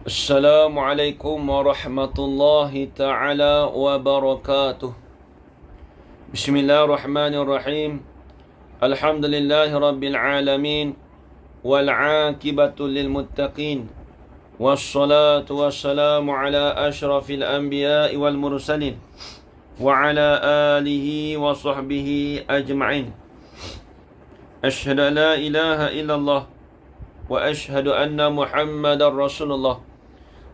Assalamualaikum warahmatullahi ta'ala wabarakatuh. Bismillahirrahmanirrahim. Alhamdulillahi rabbil alamin. Wal'aqibatu lilmuttaqin. Wassalatu wassalamu ala ashrafil anbiya'i wal mursalin. Wa ala alihi wa sahbihi ajma'in. Ashhadu an la ilaha illallah. Wa ashhadu anna Muhammadar Rasulullah.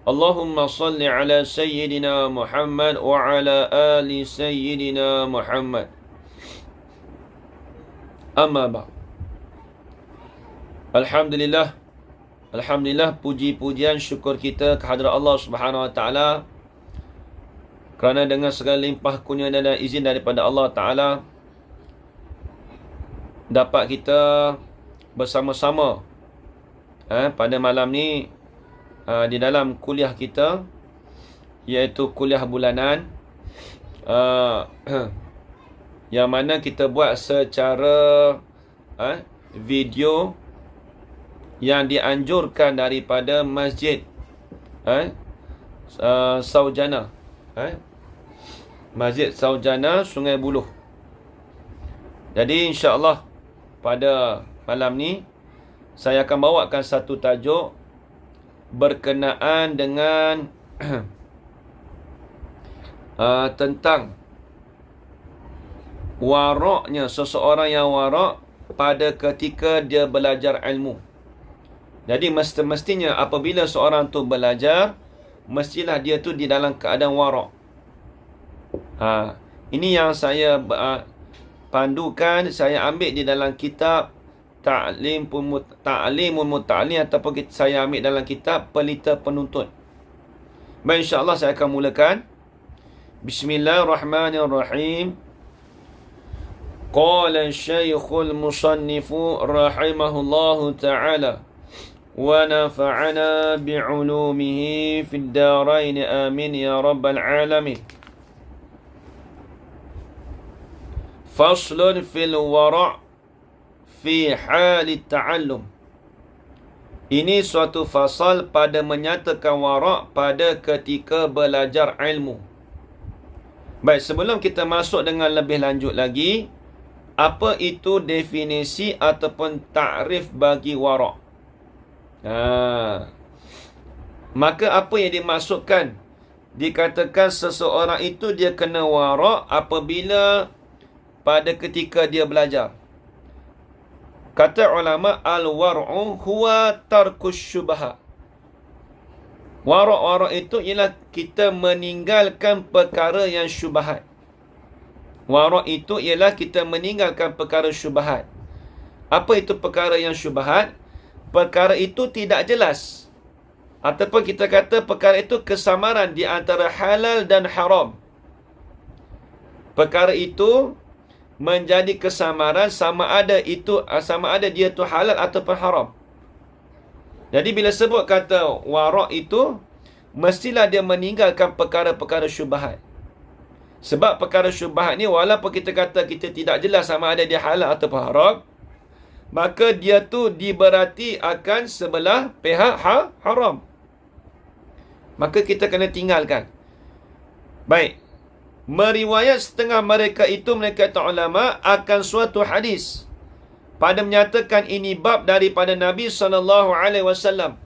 Allahumma salli ala Sayyidina Muhammad wa ala ali Sayyidina Muhammad. Amma ba'd. Alhamdulillah. Alhamdulillah, puji-pujian syukur kita kehadrat Allah Subhanahu wa taala, kerana dengan segala limpah kurnia dan izin daripada Allah taala dapat kita bersama-sama pada malam ni di dalam kuliah kita, iaitu kuliah bulanan, yang mana kita buat secara video yang dianjurkan daripada Masjid Saujana, Masjid Saujana Sungai Buloh. Jadi insya-Allah pada malam ni saya akan bawakan satu tajuk berkenaan dengan tentang waraknya seseorang yang warak pada ketika dia belajar ilmu. Jadi mestinya apabila seorang tu belajar, mestilah dia tu di dalam keadaan warak. Ini yang saya pandukan, saya ambil di dalam kitab Ta'limul Muta'allim, ataupun saya ambil dalam kitab Pelita Penuntut. Baik, insya-Allah saya akan mulakan. Bismillahirrahmanirrahim. Qala Syekhul Musannifu rahimahullahu ta'ala wa nafa'ana bi'ulumihi fid darain amin ya rabbal alamin. Faslun fil wara' fi hali ta'allum. Ini suatu fasal pada menyatakan warak pada ketika belajar ilmu. Baik, sebelum kita masuk dengan lebih lanjut lagi, apa itu definisi ataupun takrif bagi warak? Maka apa yang dimaksudkan dikatakan seseorang itu dia kena warak apabila pada ketika dia belajar? Kata ulama, al-war'u huwa tarkus syubhat. Warak itu ialah kita meninggalkan perkara yang syubhat. Warak itu ialah kita meninggalkan perkara syubhat. Apa itu perkara yang syubhat? Perkara itu tidak jelas. Ataupun kita kata perkara itu kesamaran di antara halal dan haram. Perkara itu menjadi kesamaran sama ada dia tu halal ataupun haram. Jadi bila sebut kata warak itu, mestilah dia meninggalkan perkara-perkara syubhat. Sebab perkara syubhat ni walaupun kita kata kita tidak jelas sama ada dia halal ataupun haram, maka dia tu diberati akan sebelah pihak haram. Maka kita kena tinggalkan. Baik. Meriwayat setengah mereka itu, mereka kata ulama, akan suatu hadis pada menyatakan ini bab daripada Nabi SAW.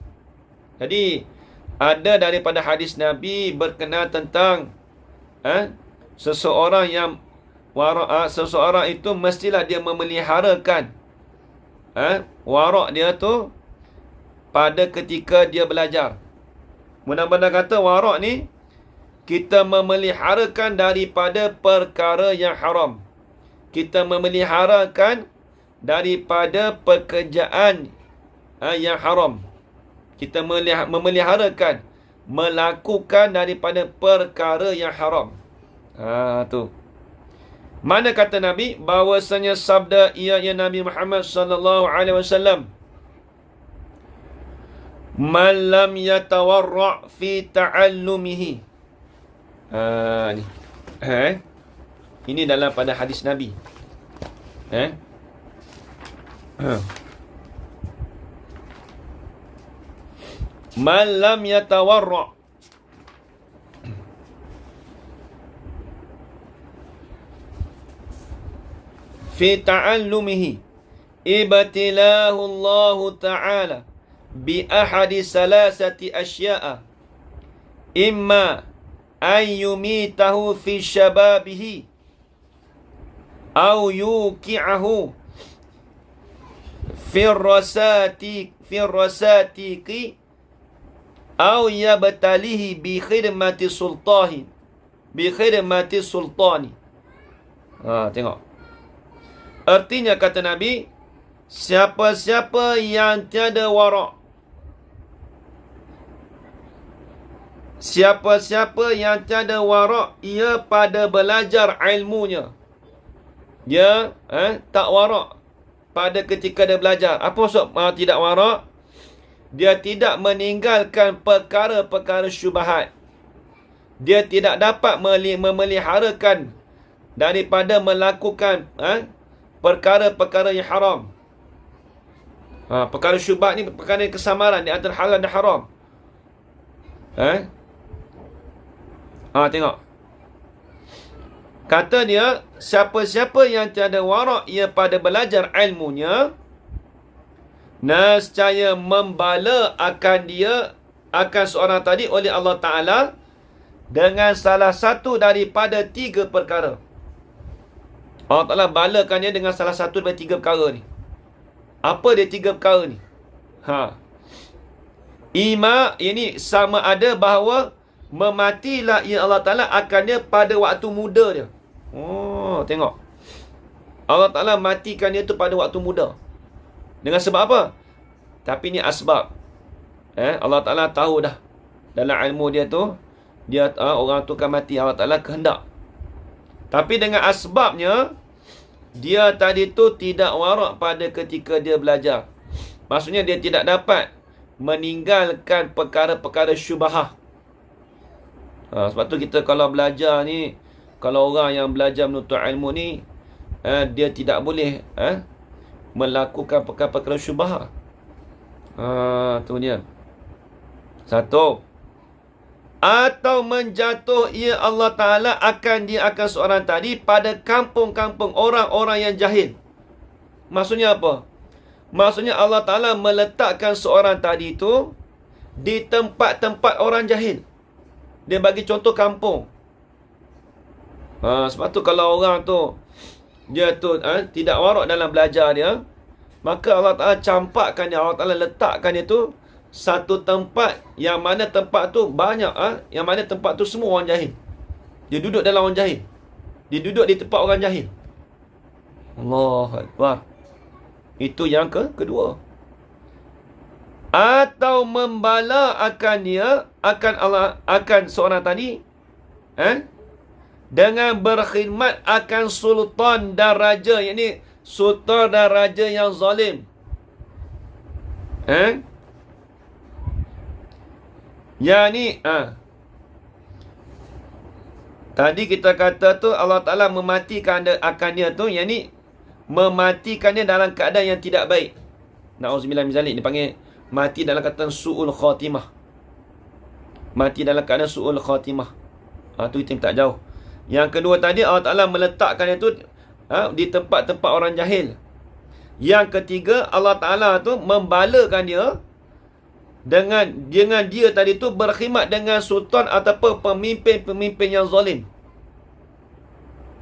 Jadi ada daripada hadis Nabi berkenaan tentang seseorang yang warak, seseorang itu mestilah dia memeliharakan warak dia tu pada ketika dia belajar. Mudah-mudahan kata warak ni kita memeliharakan daripada perkara yang haram. Kita memeliharakan daripada pekerjaan yang haram. Kita memeliharakan melakukan daripada perkara yang haram. Tu. Mana kata Nabi bahwasanya sabda ia Nabi Muhammad sallallahu alaihi wasallam, man lam yatawarra' fi ta'allumihi. Ni. Ini dalam pada hadis Nabi. Man lam yatawarra' fi ta'allumihi ibtilahu Allah Ta'ala bi ahadi salasati asya'a, imma an yumitahu fi syababihi au yuqi'ahu fi rasatiqi au yabtalihi bi khidmati sultani. Tengok. Artinya kata Nabi, siapa-siapa yang tiada wara', siapa-siapa yang tiada wara', ia pada belajar ilmunya, dia tak wara' pada ketika dia belajar. Apa maksud tidak wara'? Dia tidak meninggalkan perkara-perkara syubhat. Dia tidak dapat memeliharakan daripada melakukan perkara-perkara yang haram. Perkara syubhat ni perkara kesamaran di antara halal dan haram. Tengok. Kata dia, siapa-siapa yang tiada wara' ia pada belajar ilmunya, nescaya membala akan seorang tadi oleh Allah Ta'ala dengan salah satu daripada 3 perkara. Allah Ta'ala balakan dia dengan salah satu daripada 3 perkara ni. Apa dia 3 perkara ni? Ini sama ada bahawa mematilah ia Allah Ta'ala akan dia pada waktu muda dia. Tengok. Allah Ta'ala matikan dia tu pada waktu muda. Dengan sebab apa? Tapi ni asbab. Allah Ta'ala tahu dah. Dalam ilmu dia tu, orang tu akan mati. Allah Ta'ala kehendak. Tapi dengan asbabnya, dia tadi tu tidak wara' pada ketika dia belajar. Maksudnya dia tidak dapat meninggalkan perkara-perkara syubhah. Sebab tu kita kalau belajar ni, kalau orang yang belajar menuntut ilmu ni, dia tidak boleh melakukan perkara-perkara syubhah. Tu dia. Satu. Atau menjatuh ia Allah Ta'ala akan seorang tadi pada kampung-kampung orang-orang yang jahil. Maksudnya apa? Maksudnya Allah Ta'ala meletakkan seorang tadi itu di tempat-tempat orang jahil. Dia bagi contoh kampung. Sebab tu kalau orang tu dia tu tidak warak dalam belajar dia, maka Allah Ta'ala campakkan dia, Allah Ta'ala letakkan dia tu satu tempat yang mana tempat tu banyak yang mana tempat tu semua orang jahil. Dia duduk dalam orang jahil. Dia duduk di tempat orang jahil. Allahu Akbar. Itu yang kedua. Atau membala akan dia, akan seorang tadi dengan berkhidmat akan sultan dan raja, yakni sultan dan raja yang zalim. Yani tadi kita kata tu Allah Ta'ala mematikan akan dia tu, yakni mematikan dia dalam keadaan yang tidak baik. Na'udzubillah min zalik. Dia panggil mati dalam keadaan su'ul khatimah. Mati dalam keadaan su'ul khatimah. Tu kita tak jauh. Yang kedua tadi Allah Ta'ala meletakkan dia tu di tempat-tempat orang jahil. Yang ketiga Allah Ta'ala tu membalakan dia dengan dia tadi tu berkhidmat dengan sultan ataupun pemimpin-pemimpin yang zalim.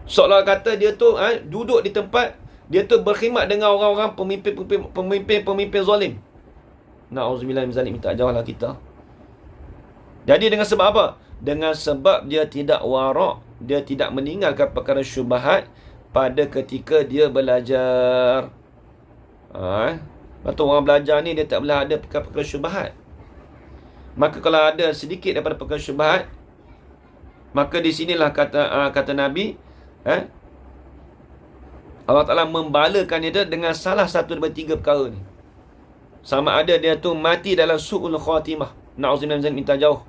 Seolah kata dia tu duduk di tempat, dia tu berkhidmat dengan orang-orang pemimpin zalim. Na'udzubillah min zalik. Minta jauhlah kita. Jadi dengan sebab apa? Dengan sebab dia tidak warak, dia tidak meninggalkan perkara syubhat pada ketika dia belajar. Lepas tu orang belajar ni dia tak boleh ada perkara-perkara syubhat. Maka kalau ada sedikit daripada perkara syubhat, maka di sinilah kata Nabi, Allah Ta'ala membalakan dia dengan salah satu daripada 3 perkara ni. Sama ada dia tu mati dalam su'ul khatimah, na'udzubillah minta jauh,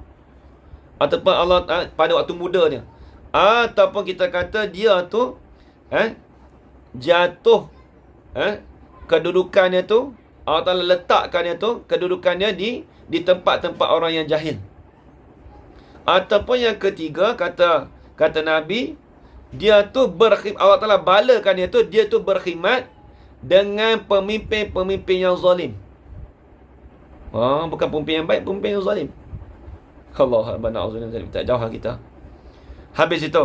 ataupun Allah pada waktu muda dia, ataupun kita kata dia tu jatuh, kedudukannya tu Allah Ta'ala letakkan dia tu, kedudukannya di tempat-tempat orang yang jahil. Ataupun yang ketiga, kata Nabi, dia tu Allah Ta'ala balakan dia tu berkhidmat dengan pemimpin-pemimpin yang zalim. Bukan pemimpin yang baik, pemimpin yang zalim. Allah na'udzubillah, tak jauh kita. Habis itu,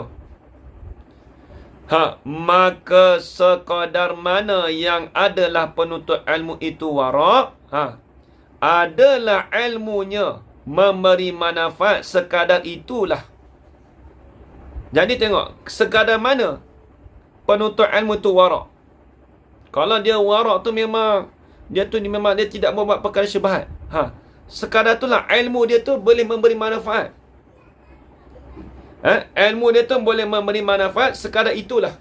maka sekadar mana yang adalah penuntut ilmu itu wara', adalah ilmunya memberi manfaat, sekadar itulah. Jadi tengok, sekadar mana penuntut ilmu itu wara'. Kalau dia wara' tu memang dia tidak membuat perkara syubhat. Sekadar itulah ilmu dia tu boleh memberi manfaat. Ilmu dia tu boleh memberi manfaat, sekadar itulah.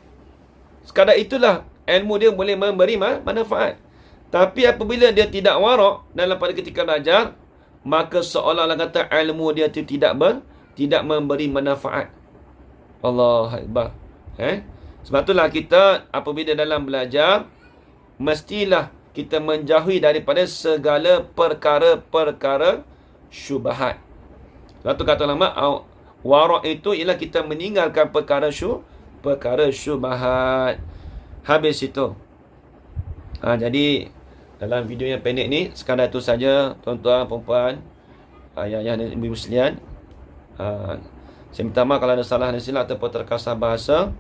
Sekadar itulah ilmu dia boleh memberi manfaat. Tapi apabila dia tidak wara' dalam pada ketika belajar, maka seolah-olah kata ilmu dia tu tidak memberi manfaat. Allah Akbar. Sebab itulah kita apabila dalam belajar, mestilah kita menjauhi daripada segala perkara-perkara syubhat. Sebab tu kata ulama, wara' itu ialah kita meninggalkan perkara syubhat. Habis itu. Jadi dalam video yang pendek ni, sekadar itu saja, tuan-tuan, puan-puan, ayah-ayah dan ibu sekalian. Saya minta maaf kalau ada salah dan silap ataupun terkasar bahasa.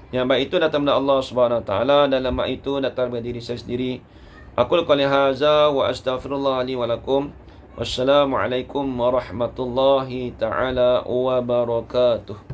Yang baik itu datang dari Allah Subhanahu Wa Taala, dan lemah itu datang dari diri saya sendiri. Aqul qali hadza wa astaghfirullah li wa lakum. Wassalamualaikum warahmatullahi taala wabarakatuh.